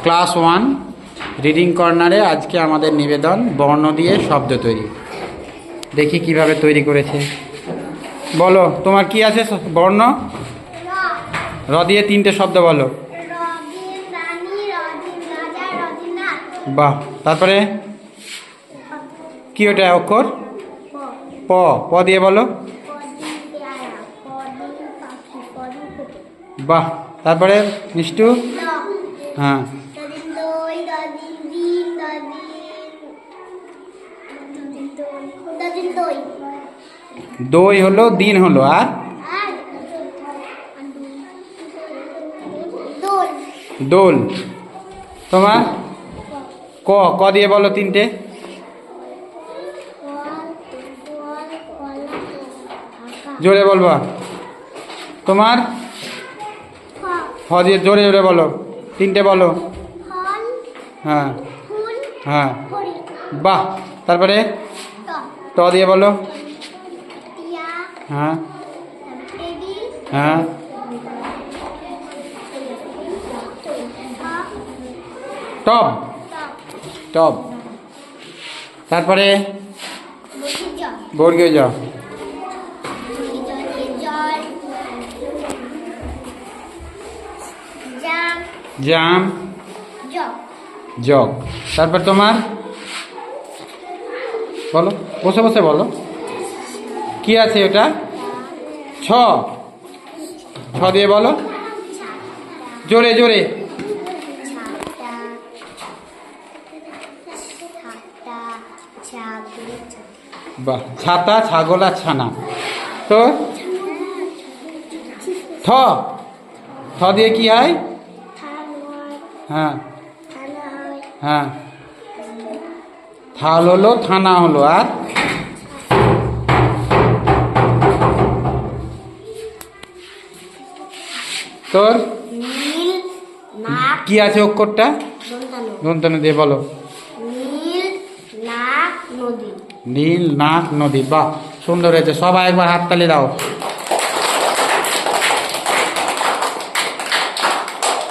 Class 1 reading কর্নারে আজকে আমাদের নিবেদন বর্ণ দিয়ে শব্দ তৈরি। দেখি কিভাবে তৈরি করেছে। বলো তোমার কি আছে বর্ণ? র দিয়ে 3টে শব্দ বলো। বাহ, তারপরে কি ওটা অক্ষর? প। প দিয়ে বলো। বাহ, তারপরে মিষ্টু। হ্যাঁ, দই হলো, দিন হলো, আর দোল। তোমার ক। ক দিয়ে বলো 3টে। জোরে বলবা। তোমার হ দিয়ে জোরে জোরে বলো, 3টে বলো। হ্যাঁ হ্যাঁ, বাহ। তারপরে ট দিয়ে বলো। হ্যাঁ হ্যাঁ, টব। টব। তারপরে বর্গীয় জ। জাম। জগ। তারপর তোমার বলো, বসে বসে বলো কি আছে ওটা? ছ। ছ দিয়ে বলো জোরে জোরে। বাহ, ছাতা, ছাগল আর ছানা। তো থ। থ দিয়ে কি হয়? হ্যাঁ হ্যাঁ, থাল হলো, থানা হলো, আর তোর কি আছে অক্ষরটা? দন্তানু দিয়ে বলো। নীল নাক নদী। বাহ, সুন্দর হয়েছে। সবাই একবার হাততালি দাও।